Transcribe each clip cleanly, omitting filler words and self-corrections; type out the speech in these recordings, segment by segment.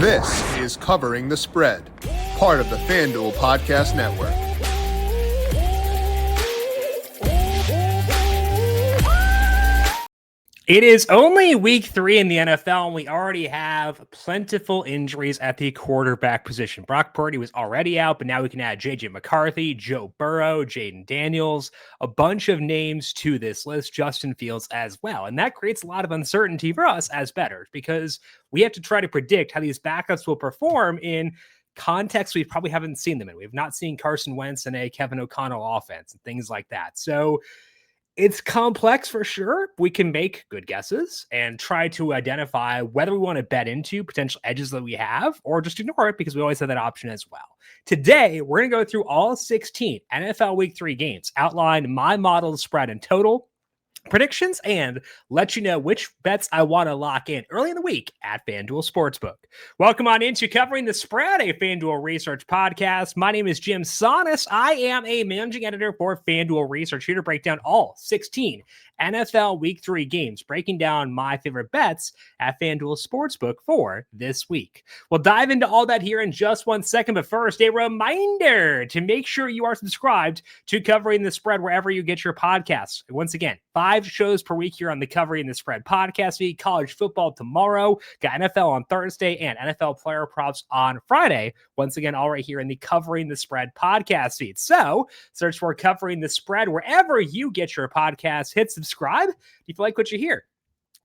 This is Covering the Spread, part of the FanDuel Podcast Network. It is only week 3 in the NFL, and we already have plentiful injuries at the quarterback position. Brock Purdy was already out, but now we can add J.J. McCarthy, Joe Burrow, Jaden Daniels, a bunch of names to this list, Justin Fields as well. And that creates a lot of uncertainty for us as bettors because we have to try to predict how these backups will perform in context we probably haven't seen them in. We've not seen Carson Wentz in a Kevin O'Connell offense and things like that. So it's complex for sure. We can make good guesses and try to identify whether we want to bet into potential edges that we have or just ignore it because we always have that option as well. Today, we're going to go through all 16 NFL Week 3 games, outline my model spread and total predictions, and let you know which bets I want to lock in early in the week at FanDuel Sportsbook. Welcome on into Covering the Spread, a FanDuel Research podcast. My name is JimSannes. I am a managing editor for FanDuel Research, here to break down all 16 NFL Week 3 games, breaking down my favorite bets at FanDuel Sportsbook for this week. We'll dive into all that here in just 1 second, but first, a reminder to make sure you are subscribed to Covering the Spread wherever you get your podcasts. Once again, 5 shows per week here on the Covering the Spread podcast feed. College football tomorrow, got NFL on Thursday, and NFL player props on Friday. Once again, all right here in the Covering the Spread podcast feed. So search for Covering the Spread wherever you get your podcasts. Hit subscribe if you like what you hear.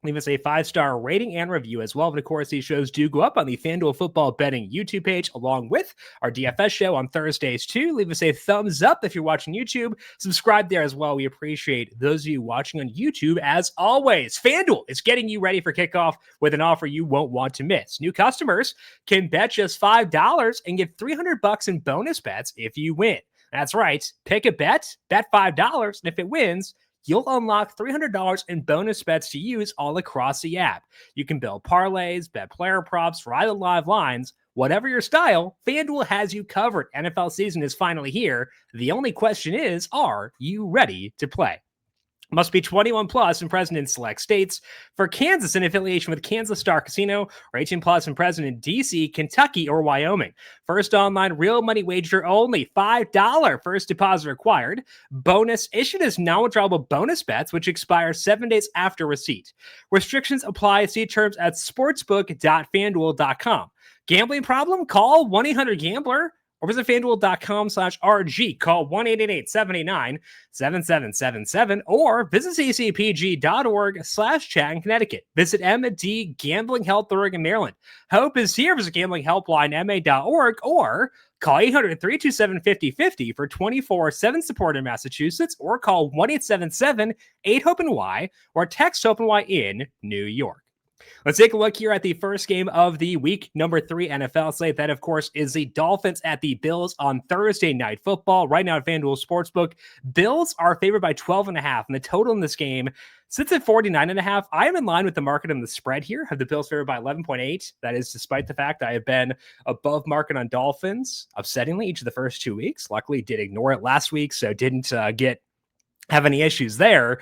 Leave us a 5-star rating and review as well. And of course, these shows do go up on the FanDuel Football Betting YouTube page, along with our DFS show on Thursdays too. Leave us a thumbs up if you're watching YouTube. Subscribe there as well. We appreciate those of you watching on YouTube as always. FanDuel is getting you ready for kickoff with an offer you won't want to miss. New customers can bet just $5 and get $300 in bonus bets if you win. That's right. Pick a bet $5, and if it wins, you'll unlock $300 in bonus bets to use all across the app. You can build parlays, bet player props, ride the live lines. Whatever your style, FanDuel has you covered. NFL season is finally here. The only question is, are you ready to play? Must be 21 plus and present in select states. For Kansas, in affiliation with Kansas Star Casino, or 18 plus and present in DC, Kentucky, or Wyoming. First online real money wager only. $5 first deposit required. Bonus issued as non-withdrawable bonus bets, which expire 7 days after receipt. Restrictions apply. See terms at sportsbook.fanduel.com. Gambling problem? Call 1-800-GAMBLER. Or visit FanDuel.com/RG. Call 1-888-789-7777 or visit ccpg.org/chat in Connecticut. Visit MD Gambling Help Oregon, Maryland. Hope is here. Visit gamblinghelplinema.org or call 800-327-5050 for 24/7 support in Massachusetts, or call 1-877-8-HOPE-NY or text HOPE-NY in New York. Let's take a look here at the first game of the week number 3 NFL slate. That, of course, is the Dolphins at the Bills on Thursday Night Football. Right now at FanDuel Sportsbook, Bills are favored by 12.5, and the total in this game sits at 49.5. I am in line with the market on the spread here. Have the Bills favored by 11.8. That is despite the fact I have been above market on Dolphins, upsettingly, each of the first 2 weeks. Luckily, did ignore it last week, so didn't have any issues there.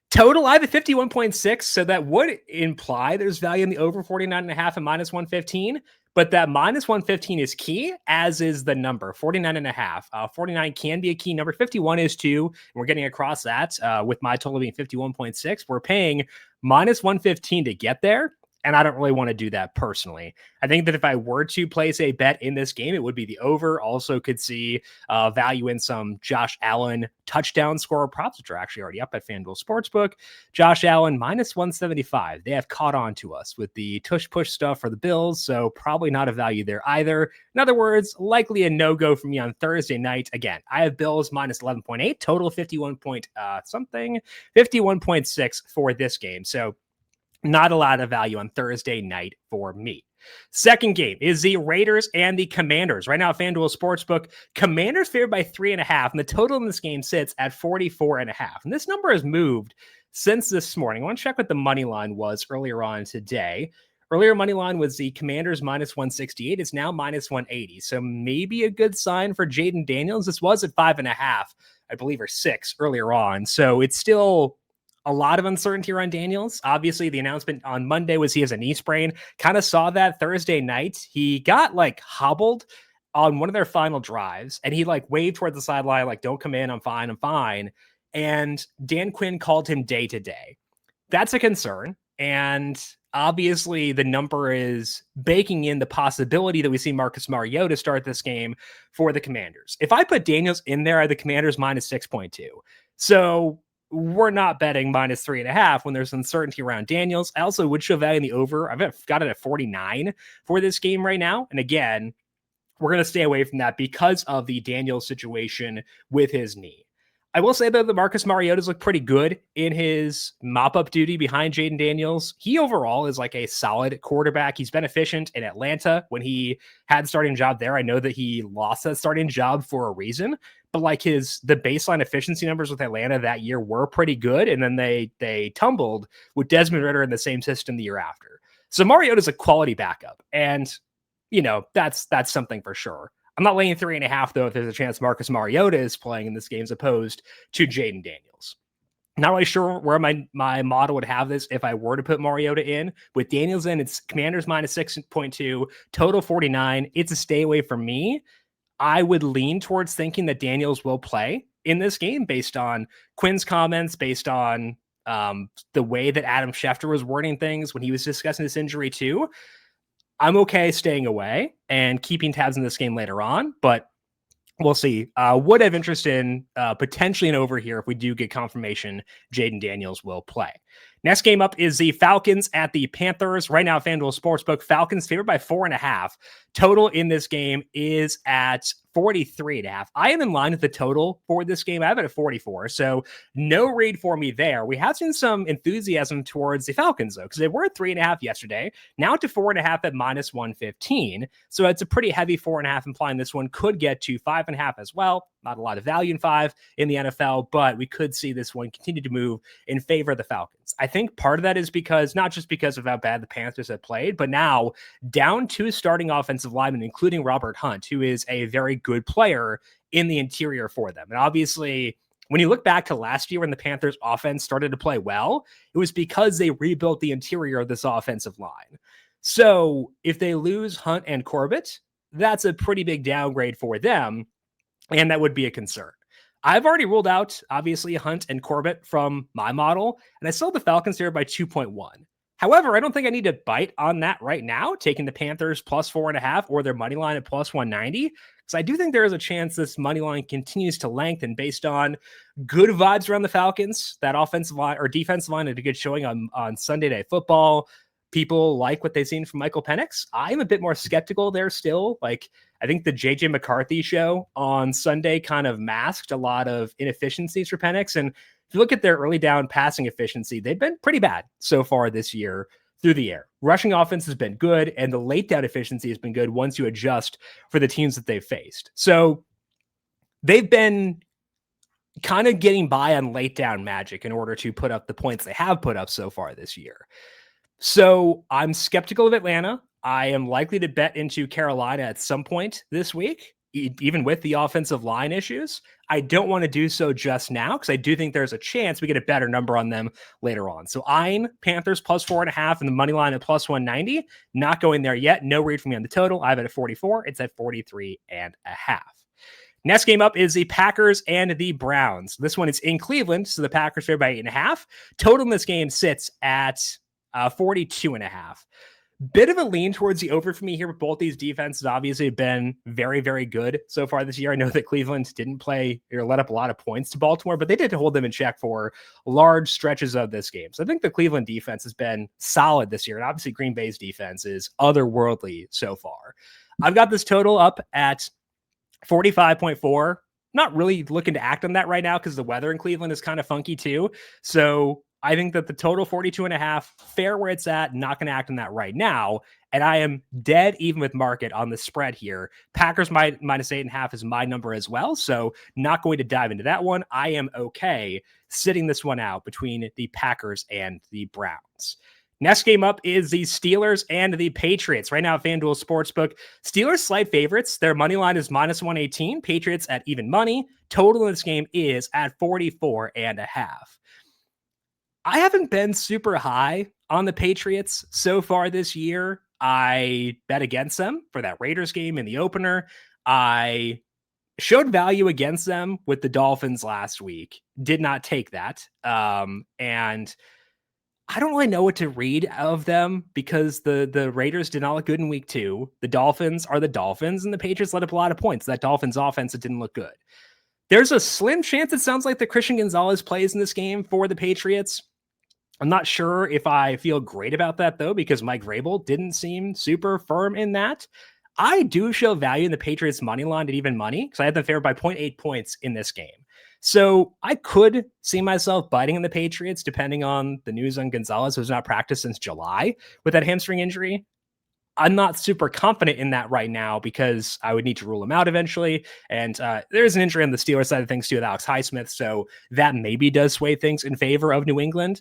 Total, I have a 51.6, so that would imply there's value in the over 49.5 and minus 115, but that minus 115 is key, as is the number, 49.5. 49 can be a key number. 51 is too, and we're getting across that with my total being 51.6. We're paying minus 115 to get there, and I don't really want to do that personally. I think that if I were to place a bet in this game, it would be the over. Also could see value in some Josh Allen touchdown scorer props, which are actually already up at FanDuel Sportsbook. Josh Allen minus 175. They have caught on to us with the tush-push stuff for the Bills, so probably not a value there either. In other words, likely a no-go for me on Thursday night. Again, I have Bills minus 11.8, total 51.6 for this game. So not a lot of value on Thursday night for me. Second game is the Raiders and the Commanders. Right now, FanDuel Sportsbook, Commanders favored by 3.5, and the total in this game sits at 44.5. And this number has moved since this morning. I want to check what the money line was earlier on today. Earlier money line was the Commanders minus 168. It's now minus 180. So maybe a good sign for Jaden Daniels. This was at 5.5, I believe, or 6 earlier on. So it's still a lot of uncertainty around Daniels. Obviously, the announcement on Monday was he has a knee sprain. Kind of saw that Thursday night. He got like hobbled on one of their final drives, and he like waved toward the sideline, like, don't come in, I'm fine, I'm fine. And Dan Quinn called him day to day. That's a concern. And obviously, the number is baking in the possibility that we see Marcus Mariota start this game for the Commanders. If I put Daniels in there, are the Commanders minus 6.2. So we're not betting minus 3.5 when there's uncertainty around Daniels. I also would show value in the over. I've got it at 49 for this game right now. And again, we're going to stay away from that because of the Daniels situation with his knee. I will say, though, that Marcus Mariota's looked pretty good in his mop-up duty behind Jaden Daniels. He overall is like a solid quarterback. He's been efficient in Atlanta when he had a starting job there. I know that he lost that starting job for a reason, but like the baseline efficiency numbers with Atlanta that year were pretty good, and then they tumbled with Desmond Ridder in the same system the year after. So Mariota's a quality backup, and that's something for sure. I'm not laying 3.5, though, if there's a chance Marcus Mariota is playing in this game as opposed to Jaden Daniels. Not really sure where my model would have this if I were to put Mariota in. With Daniels in, it's Commanders minus 6.2, total 49. It's a stay away from me. I would lean towards thinking that Daniels will play in this game based on Quinn's comments, based on the way that Adam Schefter was wording things when he was discussing this injury too. I'm okay staying away and keeping tabs in this game later on, but we'll see. Would have interest in potentially an over here if we do get confirmation Jaden Daniels will play. Next game up is the Falcons at the Panthers. Right now, FanDuel Sportsbook, Falcons favored by 4.5. Total in this game is at 43.5. I am in line with the total for this game. I have it at 44, so no read for me there. We have seen some enthusiasm towards the Falcons, though, because they were at 3.5 yesterday, now to 4.5 at minus 115. So it's a pretty heavy 4.5, implying this one could get to 5.5 as well. Not a lot of value in 5 in the NFL, but we could see this one continue to move in favor of the Falcons. I think part of that is not just because of how bad the Panthers have played, but now down 2 starting offensive linemen, including Robert Hunt, who is a very good player in the interior for them. And obviously, when you look back to last year when the Panthers offense started to play well, it was because they rebuilt the interior of this offensive line. So if they lose Hunt and Corbett, that's a pretty big downgrade for them, and that would be a concern. I've already ruled out, obviously, Hunt and Corbett from my model, and I still have the Falcons here by 2.1. However, I don't think I need to bite on that right now, taking the Panthers plus 4.5 or their money line at plus 190, because I do think there is a chance this money line continues to lengthen based on good vibes around the Falcons. That offensive line or defensive line had a good showing on Sunday Night Football. People like what they've seen from Michael Penix. I'm a bit more skeptical there still. Like, I think the JJ McCarthy show on Sunday kind of masked a lot of inefficiencies for Penix. And if you look at their early down passing efficiency, they've been pretty bad so far this year through the air. Rushing offense has been good, and the late down efficiency has been good once you adjust for the teams that they've faced. So they've been kind of getting by on late down magic in order to put up the points they have put up so far this year. So I'm skeptical of Atlanta. I am likely to bet into Carolina at some point this week, even with the offensive line issues. I don't want to do so just now because I do think there's a chance we get a better number on them later on. So I'm Panthers plus 4.5 and the money line at plus 190. Not going there yet. No read from me on the total. I have it at 44. It's at 43.5. Next game up is the Packers and the Browns. This one is in Cleveland, so the Packers favored by 8.5. Total in this game sits at 42.5. Bit of a lean towards the over for me here, but both these defenses obviously have been very, very good so far this year. I know that Cleveland didn't play or let up a lot of points to Baltimore, but they did hold them in check for large stretches of this game. So I think the Cleveland defense has been solid this year, and obviously Green Bay's defense is otherworldly so far. I've got this total up at 45.4. Not really looking to act on that right now because the weather in Cleveland is kind of funky too. So I think that the total 42.5, fair where it's at, not going to act on that right now. And I am dead even with market on the spread here. Packers minus 8.5 is my number as well. So not going to dive into that one. I am okay sitting this one out between the Packers and the Browns. Next game up is the Steelers and the Patriots. Right now, FanDuel Sportsbook, Steelers slight favorites. Their money line is minus 118. Patriots at even money. Total in this game is at 44.5. I haven't been super high on the Patriots so far this year. I bet against them for that Raiders game in the opener. I showed value against them with the Dolphins last week. Did not take that. And I don't really know what to read of them because the Raiders did not look good in week 2. The Dolphins are the Dolphins, and the Patriots let up a lot of points. That Dolphins offense, it didn't look good. There's a slim chance it sounds like that Christian Gonzalez plays in this game for the Patriots. I'm not sure if I feel great about that, though, because Mike Vrabel didn't seem super firm in that. I do show value in the Patriots money line at even money because I had them favored by 0.8 points in this game. So I could see myself biting in the Patriots depending on the news on Gonzalez, who's not practiced since July with that hamstring injury. I'm not super confident in that right now because I would need to rule him out eventually. And there's an injury on the Steelers side of things too with Alex Highsmith. So that maybe does sway things in favor of New England.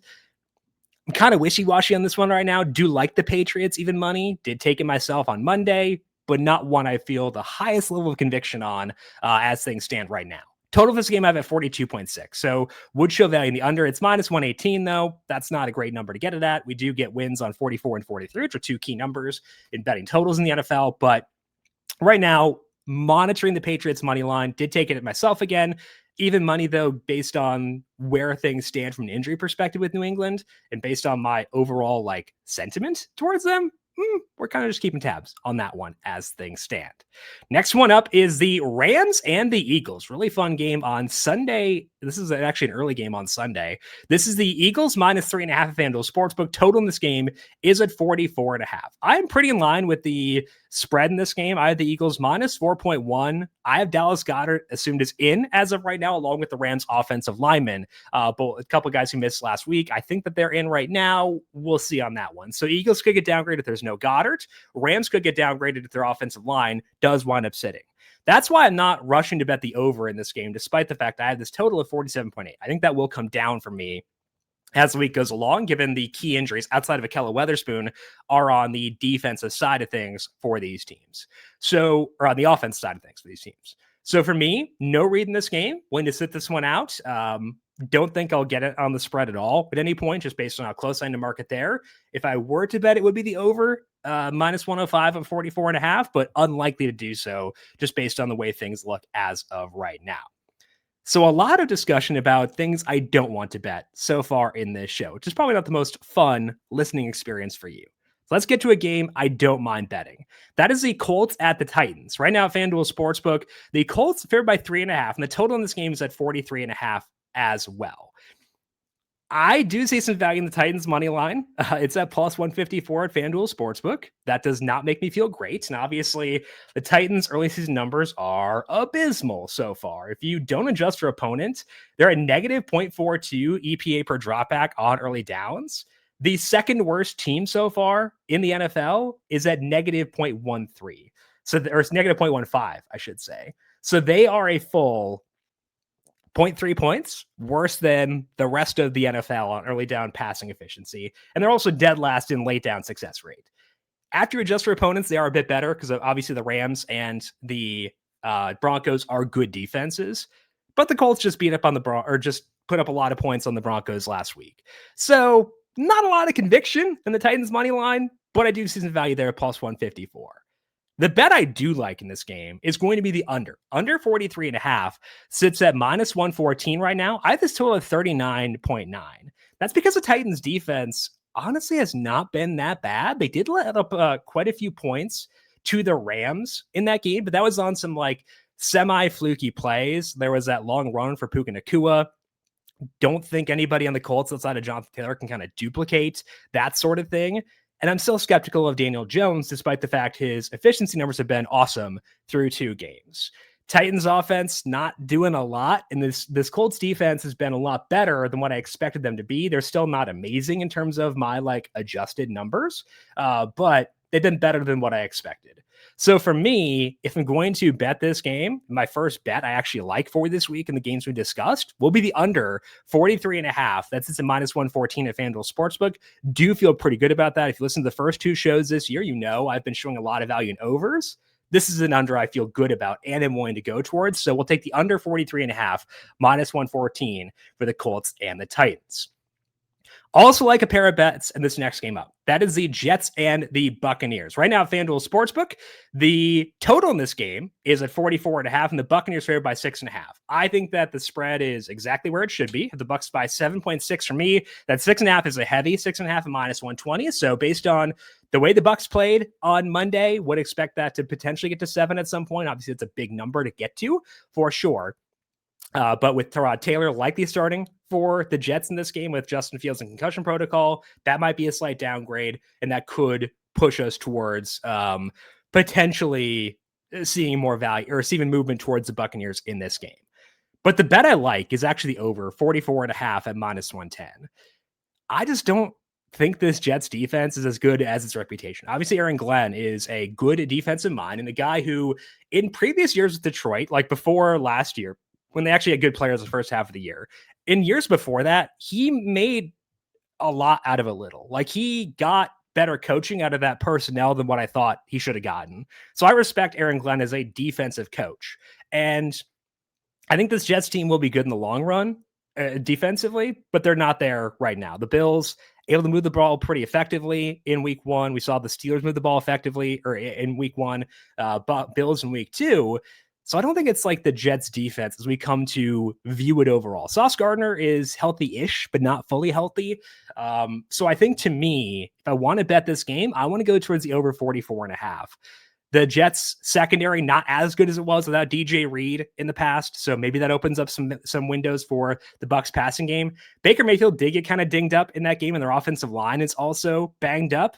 I'm kind of wishy-washy on this one right now. Do like the Patriots even money. Did take it myself on Monday, but not one I feel the highest level of conviction on as things stand right now. Total of this game I have at 42.6. So would show value in the under. It's minus 118 though. That's not a great number to get it at. We do get wins on 44 and 43, which are two key numbers in betting totals in the NFL. But right now, monitoring the Patriots money line, did take it at myself again. Even money though, based on where things stand from an injury perspective with New England and based on my overall like sentiment towards them, we're kind of just keeping tabs on that one as things stand. Next one up is the Rams and the Eagles. Really fun game on Sunday. This is actually an early game on Sunday. This is the Eagles minus 3.5 at FanDuel Sportsbook. Total in this game is at 44.5. I'm pretty in line with the spread in this game. I have the Eagles minus 4.1. I have Dallas Goedert assumed is in as of right now, along with the Rams offensive linemen. But a couple guys who missed last week, I think that they're in right now. We'll see on that one. So Eagles could get downgraded if there's no Goddard. Rams could get downgraded if their offensive line does wind up sitting. That's why I'm not rushing to bet the over in this game, despite the fact I have this total of 47.8. I think that will come down for me as the week goes along, given the key injuries outside of Akella Weatherspoon are on the defensive side of things for these teams. So, or on the offense side of things for these teams. So for me, no read in this game. Willing to sit this one out. Don't think I'll get it on the spread at all at any point, just based on how close I am to market there. If I were to bet, it would be the over minus 105 and 44.5, but unlikely to do so just based on the way things look as of right now. So a lot of discussion about things I don't want to bet so far in this show, which is probably not the most fun listening experience for you. So let's get to a game I don't mind betting. That is the Colts at the Titans. Right now at FanDuel Sportsbook, the Colts favored by 3.5, and the total in this game is at 43.5 as well. I do see some value in the Titans money line. It's at plus 154 at FanDuel Sportsbook. That does not make me feel great. And obviously, the Titans' early season numbers are abysmal so far. If you don't adjust for opponent, they're at negative 0.42 EPA per dropback on early downs. The second worst team so far in the NFL is at negative 0.13. Or it's negative 0.15, I should say. So they are a full 0.3 points worse than the rest of the NFL on early down passing efficiency. And they're also dead last in late down success rate. After you adjust for opponents, they are a bit better because obviously the Rams and the Broncos are good defenses. But the Colts just beat up on just put up a lot of points on the Broncos last week. So not a lot of conviction in the Titans money line, but I do see some value there at plus 154. The bet I do like in this game is going to be the under. Under 43.5 sits at minus 114 right now. I have this total of 39.9. That's because the Titans defense honestly has not been that bad. They did let up quite a few points to the Rams in that game, but that was on some like semi-fluky plays. There was that long run for Puka Nacua. Don't think anybody on the Colts outside of Jonathan Taylor can kind of duplicate that sort of thing. And I'm still skeptical of Daniel Jones, despite the fact his efficiency numbers have been awesome through 2 games. Titans offense not doing a lot, and this Colts defense has been a lot better than what I expected them to be. They're still not amazing in terms of my like adjusted numbers, but they've been better than what I expected. So for me, if I'm going to bet this game, my first bet I actually like for this week in the games we discussed will be the under 43.5. That's at minus 114 at FanDuel Sportsbook. Do feel pretty good about that. If you listen to the first 2 shows this year, you know I've been showing a lot of value in overs. This is an under I feel good about and am willing to go towards. So we'll take the under 43.5 minus 114 for the Colts and the Titans. Also like a pair of bets in this next game up. That is the Jets and the Buccaneers. Right now, FanDuel Sportsbook, the total in this game is at 44.5, and the Buccaneers favored by 6.5. I think that the spread is exactly where it should be. The Bucs by 7.6 for me. That 6.5 is a heavy 6.5 at minus 120. So based on the way the Bucs played on Monday, would expect that to potentially get to 7 at some point. Obviously, it's a big number to get to for sure. But with Tyrod Taylor likely starting for the Jets in this game with Justin Fields and concussion protocol, that might be a slight downgrade, and that could push us towards potentially seeing more value or seeing movement towards the Buccaneers in this game. But the bet I like is actually over 44.5 at minus 110. I just don't think this Jets defense is as good as its reputation. Obviously, Aaron Glenn is a good defensive mind and a guy who in previous years with Detroit, like before last year, when they actually had good players the first half of the year. In years before that, he made a lot out of a little. Like he got better coaching out of that personnel than what I thought he should have gotten. So I respect Aaron Glenn as a defensive coach. And I think this Jets team will be good in the long run defensively, but they're not there right now. The Bills able to move the ball pretty effectively in week 1. We saw the Steelers move the ball effectively or in week 1, but Bills in week 2. So I don't think it's like the Jets defense as we come to view it overall. Sauce Gardner is healthy-ish, but not fully healthy. So I think to me, if I want to bet this game, I want to go towards the over 44.5. The Jets secondary, not as good as it was without DJ Reed in the past. So maybe that opens up some windows for the Bucs passing game. Baker Mayfield did get kind of dinged up in that game, and their offensive line is also banged up.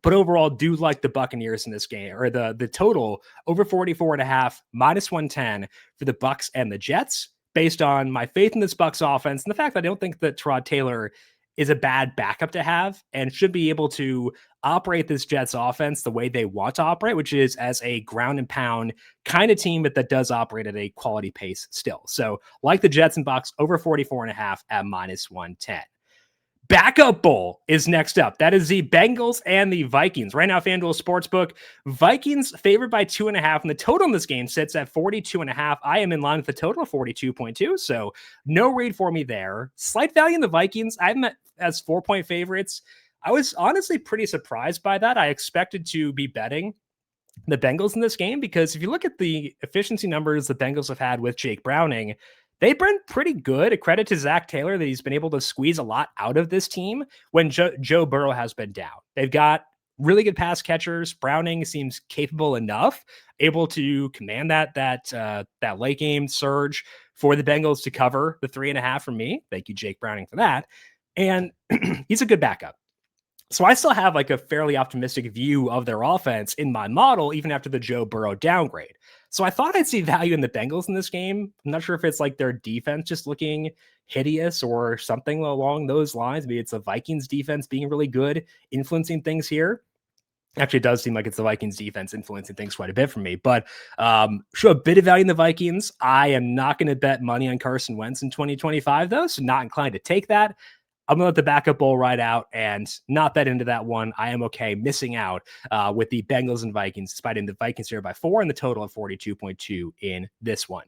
But overall, do like the Buccaneers in this game, or the total over 44.5, minus 110 for the Bucs and the Jets, based on my faith in this Bucs offense and the fact that I don't think that Tyrod Taylor is a bad backup to have and should be able to operate this Jets offense the way they want to operate, which is as a ground and pound kind of team, but that does operate at a quality pace still. So like the Jets and Bucs, over 44.5 at minus 110. Backup Bowl is next up. That is the Bengals and the Vikings. Right now, FanDuel Sportsbook, Vikings favored by 2.5, and the total in this game sits at 42.5. I am in line with the total of 42.2, so no read for me there. Slight value in the Vikings. I have them as 4-point favorites. I was honestly pretty surprised by that. I expected to be betting the Bengals in this game because if you look at the efficiency numbers the Bengals have had with Jake Browning, they've been pretty good. A credit to Zach Taylor that he's been able to squeeze a lot out of this team when Joe Burrow has been down. They've got really good pass catchers. Browning seems capable enough, able to command that late game surge for the Bengals to cover the 3.5 from me. Thank you, Jake Browning, for that. And he's a good backup. So I still have like a fairly optimistic view of their offense in my model, even after the Joe Burrow downgrade. So I thought I'd see value in the Bengals in this game. I'm not sure if it's like their defense just looking hideous or something along those lines. Maybe it's the Vikings defense being really good, influencing things here. Actually, it does seem like it's the Vikings defense influencing things quite a bit for me, but show a bit of value in the Vikings. I am not going to bet money on Carson Wentz in 2025 though, so not inclined to take that. I'm going to let the backup bowl ride out and not bet into that one. I am okay missing out with the Bengals and Vikings, despite the Vikings here by 4 and the total of 42.2 in this one.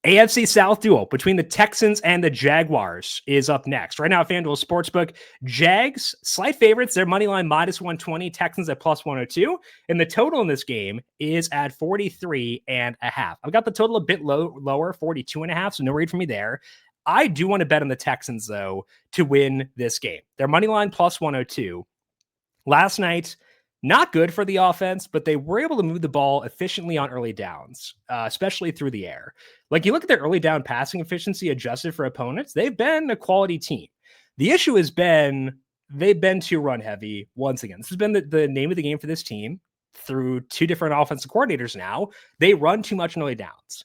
AFC South duel between the Texans and the Jaguars is up next. Right now, FanDuel Sportsbook, Jags, slight favorites. Their money line minus 120, Texans at plus 102. And the total in this game is at 43.5. I've got the total a bit lower, 42.5, so no read for me there. I do want to bet on the Texans, though, to win this game. Their money line plus 102. Last night, not good for the offense, but they were able to move the ball efficiently on early downs, especially through the air. Like you look at their early down passing efficiency adjusted for opponents, they've been a quality team. The issue has been they've been too run heavy once again. This has been the name of the game for this team through 2 different offensive coordinators now. They run too much in early downs.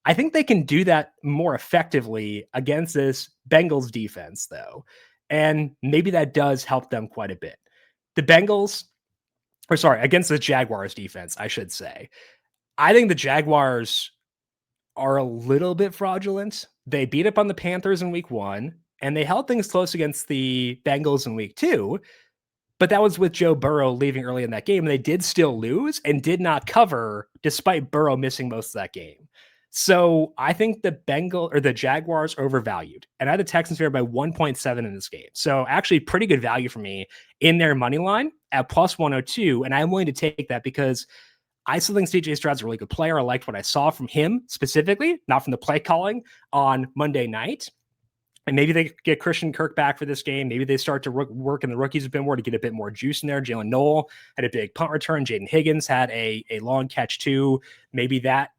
I think they can do that more effectively against this Bengals defense, though. And maybe that does help them quite a bit. The Bengals, against the Jaguars defense, I should say. I think the Jaguars are a little bit fraudulent. They beat up on the Panthers in week 1, and they held things close against the Bengals in week 2. But that was with Joe Burrow leaving early in that game. And they did still lose and did not cover despite Burrow missing most of that game. So I think the Jaguars overvalued, and I had the Texans favored by 1.7 in this game. So actually pretty good value for me in their money line at plus 102. And I'm willing to take that because I still think CJ Stroud's a really good player. I liked what I saw from him specifically, not from the play calling on Monday night. And maybe they get Christian Kirk back for this game. Maybe they start to work in the rookies a bit more to get a bit more juice in there. Jalen Noel had a big punt return. Jaden Higgins had a long catch too. Maybe that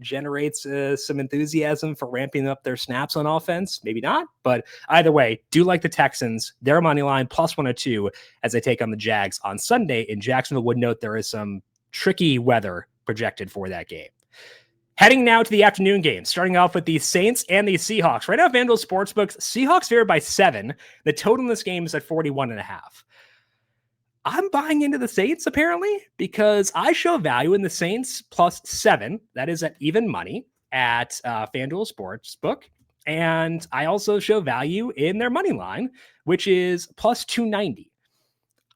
generates some enthusiasm for ramping up their snaps on offense. Maybe not. But either way, do like the Texans. Their money line plus 102 as they take on the Jags on Sunday in Jacksonville. Would note there is some tricky weather projected for that game. Heading now to the afternoon games, starting off with the Saints and the Seahawks. Right now, FanDuel Sportsbook, Seahawks favored by 7. The total in this game is at 41.5. I'm buying into the Saints, apparently, because I show value in the Saints plus 7. That is at even money at FanDuel Sportsbook. And I also show value in their money line, which is plus 290.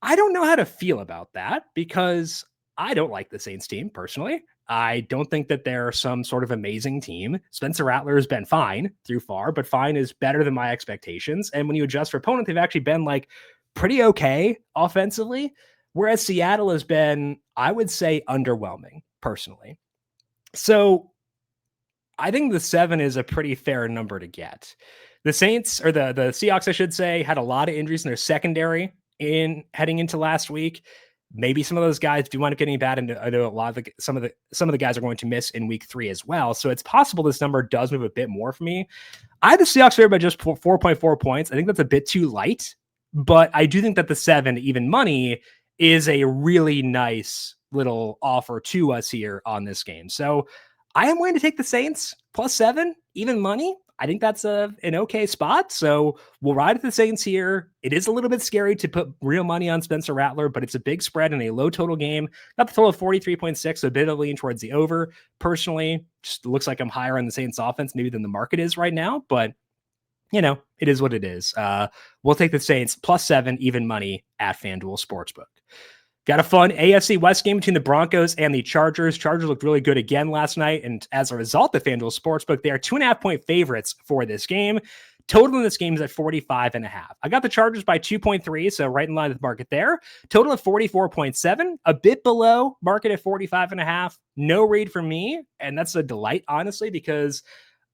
I don't know how to feel about that because I don't like the Saints team personally. I don't think that they're some sort of amazing team. Spencer Rattler has been fine through far, but fine is better than my expectations. And when you adjust for opponent, they've actually been like pretty okay offensively, whereas Seattle has been, I would say, underwhelming personally. So I think the 7 is a pretty fair number to get. The Saints, or the Seahawks, I should say, had a lot of injuries in their secondary heading into last week. Maybe some of those guys do wind up getting bad, and I know a lot of some of the guys are going to miss in week 3 as well. So it's possible this number does move a bit more for me. I have the Seahawks favored by just 4.4 points. I think that's a bit too light, but I do think that the 7 even money is a really nice little offer to us here on this game. So I am willing to take the Saints plus 7 even money. I think that's an okay spot. So we'll ride with the Saints here. It is a little bit scary to put real money on Spencer Rattler, but it's a big spread in a low total game. Got the total of 43.6, so a bit of a lean towards the over. Personally, just looks like I'm higher on the Saints offense maybe than the market is right now, but you know, it is what it is. We'll take the Saints plus 7 even money at FanDuel Sportsbook. Got a fun AFC West game between the Broncos and the Chargers. Chargers looked really good again last night, and as a result, the FanDuel Sportsbook, they are 2.5-point favorites for this game. Total in this game is at 45.5. I got the Chargers by 2.3, so right in line with the market there. Total of 44.7, a bit below market at 45.5. No read for me, and that's a delight, honestly, because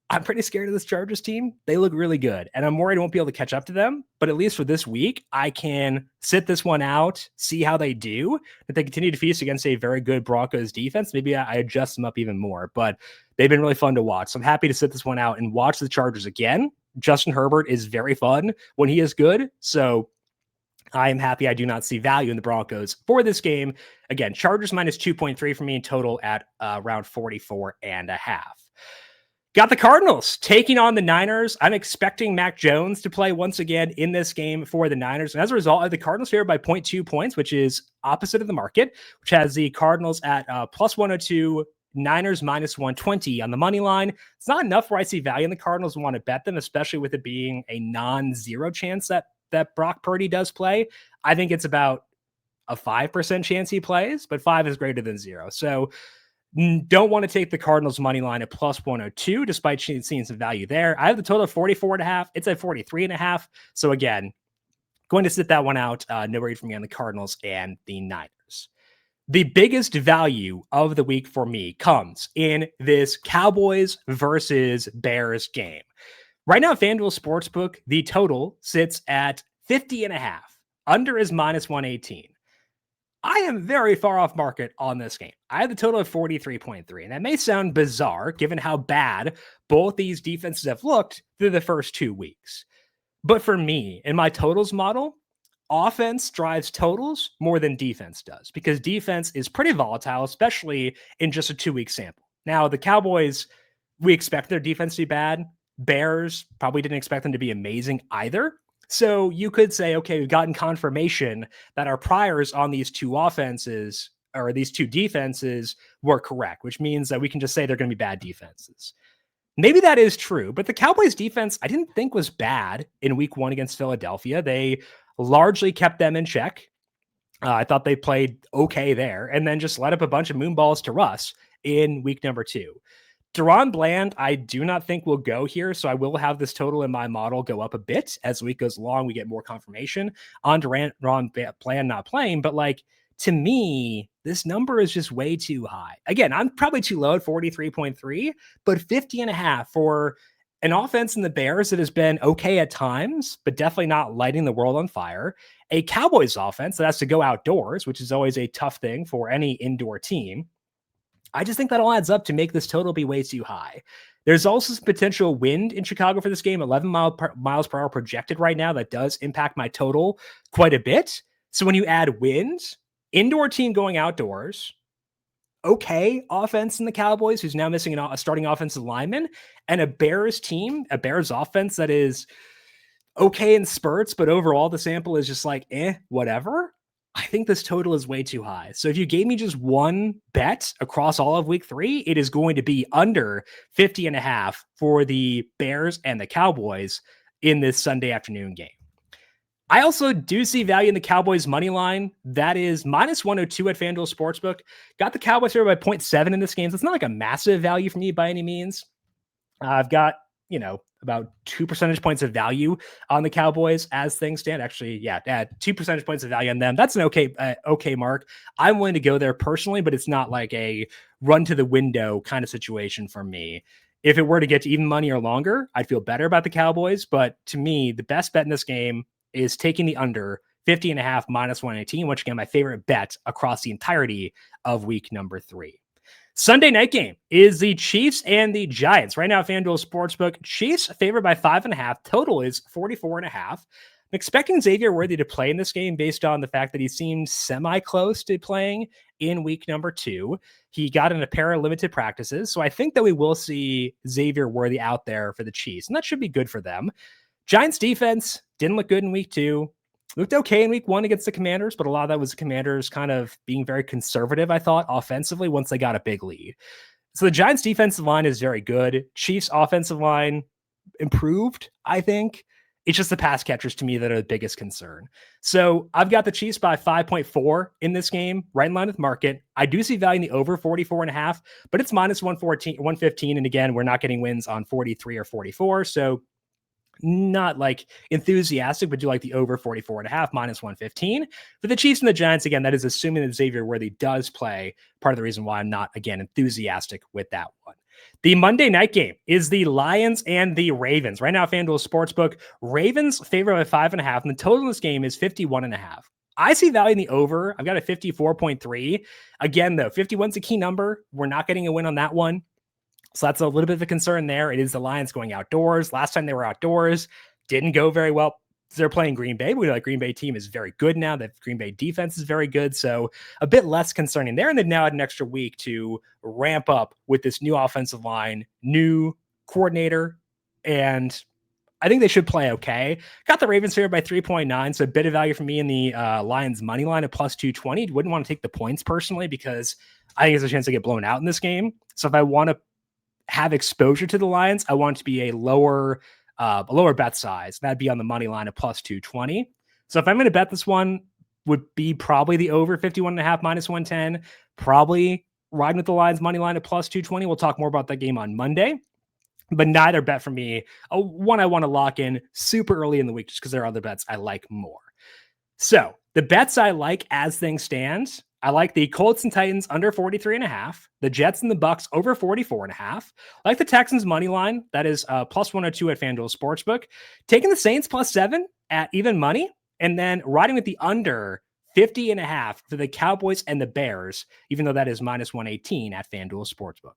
I'm pretty scared of this Chargers team. They look really good, and I'm worried I won't be able to catch up to them. But at least for this week, I can sit this one out, see how they do. If they continue to feast against a very good Broncos defense, maybe I adjust them up even more. But they've been really fun to watch. So I'm happy to sit this one out and watch the Chargers again. Justin Herbert is very fun when he is good. So I am happy I do not see value in the Broncos for this game. Again, Chargers minus 2.3 for me in total at around 44.5. Got the Cardinals taking on the Niners. I'm expecting Mac Jones to play once again in this game for the Niners. And as a result, I have the Cardinals favored by 0.2 points, which is opposite of the market, which has the Cardinals at plus 102, Niners minus 120 on the money line. It's not enough where I see value in the Cardinals and want to bet them, especially with it being a non-zero chance that Brock Purdy does play. I think it's about a 5% chance he plays, but 5 is greater than 0. So don't want to take the Cardinals money line at plus 102, despite seeing some value there. I have the total of 44.5. It's at 43.5. So again, going to sit that one out. No read from me on the Cardinals and the Niners. The biggest value of the week for me comes in this Cowboys versus Bears game. Right now, FanDuel Sportsbook, the total sits at 50.5. Under is minus 118. I am very far off market on this game. I have the total of 43.3, and that may sound bizarre given how bad both these defenses have looked through the first 2 weeks. But for me, in my totals model, offense drives totals more than defense does because defense is pretty volatile, especially in just a 2-week sample. Now, the Cowboys, we expect their defense to be bad. Bears probably didn't expect them to be amazing either. So you could say, okay, we've gotten confirmation that our priors on these two offenses or these two defenses were correct, which means that we can just say they're going to be bad defenses. Maybe that is true, but the Cowboys defense, I didn't think was bad in week 1 against Philadelphia. They largely kept them in check. I thought they played okay there and then just let up a bunch of moon balls to Russ in week number 2. Deron Bland, I do not think will go here, so I will have this total in my model go up a bit as the week goes along. We get more confirmation on Deron Bland not playing, but like to me, this number is just way too high. Again, I'm probably too low at 43.3, but 50.5 for an offense in the Bears that has been okay at times, but definitely not lighting the world on fire. A Cowboys offense that has to go outdoors, which is always a tough thing for any indoor team. I just think that all adds up to make this total be way too high. There's also some potential wind in Chicago for this game, 11 miles per hour projected right now. That does impact my total quite a bit. So when you add wind, indoor team going outdoors, okay offense in the Cowboys, who's now missing a starting offensive lineman, and a Bears team, a Bears offense that is okay in spurts, but overall the sample is just like, whatever. I think this total is way too high. So if you gave me just one bet across all of week 3, it is going to be under 50.5 for the Bears and the Cowboys in this Sunday afternoon game. I also do see value in the Cowboys money line. That is minus 102 at FanDuel Sportsbook. Got the Cowboys here by 0.7 in this game. So it's not like a massive value for me by any means. I've got, about 2 percentage points of value on the Cowboys as things stand. Actually, add 2 percentage points of value on them. That's an okay mark. I'm willing to go there personally, but it's not like a run to the window kind of situation for me. If it were to get to even money or longer, I'd feel better about the Cowboys. But to me, the best bet in this game is taking the under 50.5 minus 118, which again, my favorite bet across the entirety of week number 3. Sunday night game is the Chiefs and the Giants. Right now, FanDuel Sportsbook, Chiefs favored by 5.5. Total is 44.5. I'm expecting Xavier Worthy to play in this game based on the fact that he seemed semi-close to playing in week number 2. He got in a pair of limited practices, so I think that we will see Xavier Worthy out there for the Chiefs, and that should be good for them. Giants defense didn't look good in week 2. Looked okay in week 1 against the Commanders, but a lot of that was the Commanders kind of being very conservative, I thought, offensively once they got a big lead. So the Giants defensive line is very good. Chiefs offensive line improved, I think. It's just the pass catchers to me that are the biggest concern. So I've got the Chiefs by 5.4 in this game, right in line with market. I do see value in the over 44.5, but it's minus 115. And again, we're not getting wins on 43 or 44. So not like enthusiastic, but do like the over 44.5 minus 115 for the Chiefs and the Giants. Again, that is assuming that Xavier Worthy does play. Part of the reason why I'm not, again, enthusiastic with that one. The Monday night game is the Lions and the Ravens. Right now, FanDuel Sportsbook, Ravens favored by 5.5, and the total in this game is 51.5. I see value in the over. I've got a 54.3. Again, though, 51's a key number. We're not getting a win on that one. So that's a little bit of a concern there. It is the Lions going outdoors. Last time they were outdoors, didn't go very well. They're playing Green Bay. We know that Green Bay team is very good now. That Green Bay defense is very good. So a bit less concerning there. And they've now had an extra week to ramp up with this new offensive line, new coordinator. And I think they should play okay. Got the Ravens favored by 3.9. So a bit of value for me in the Lions money line at plus 220. Wouldn't want to take the points personally because I think there's a chance to get blown out in this game. So if I want to have exposure to the Lions, I want it to be a lower bet size. That'd be on the money line of plus 220. So if I'm going to bet this one, would be probably the over 51.5 minus 110, probably riding with the Lions money line of plus 220. We'll talk more about that game on Monday, but neither bet for me. One I want to lock in super early in the week just because there are other bets I like more. So the bets I like as things stand, I like the Colts and Titans under 43.5, the Jets and the Bucks over 44.5. I like the Texans money line. That is plus 102 at FanDuel Sportsbook. Taking the Saints plus 7 at even money, and then riding with the under 50.5 for the Cowboys and the Bears, even though that is minus 118 at FanDuel Sportsbook.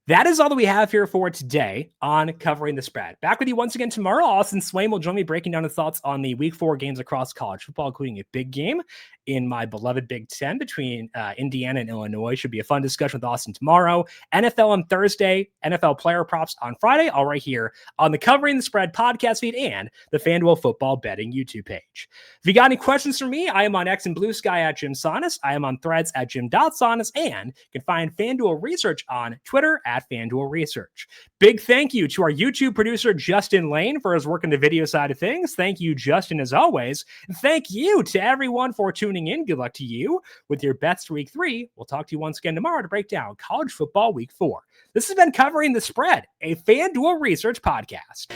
That is all that we have here for today on Covering the Spread. Back with you once again tomorrow. Austin Swain will join me breaking down his thoughts on the Week 4 games across college football, including a big game in my beloved Big Ten between Indiana and Illinois. Should be a fun discussion with Austin tomorrow. NFL on Thursday, NFL player props on Friday, all right here on the Covering the Spread podcast feed and the FanDuel Football Betting YouTube page. If you got any questions for me, I am on X and Blue Sky at JimSannes. I am on Threads at Jim.Sannes, and you can find FanDuel Research on Twitter at FanDuel Research. Big thank you to our YouTube producer, Justin Lane, for his work in the video side of things. Thank you, Justin, as always. And thank you to everyone for tuning in. Good luck to you with your bets for week 3. We'll talk to you once again tomorrow to break down college football week 4. This has been Covering the Spread, a FanDuel Research podcast.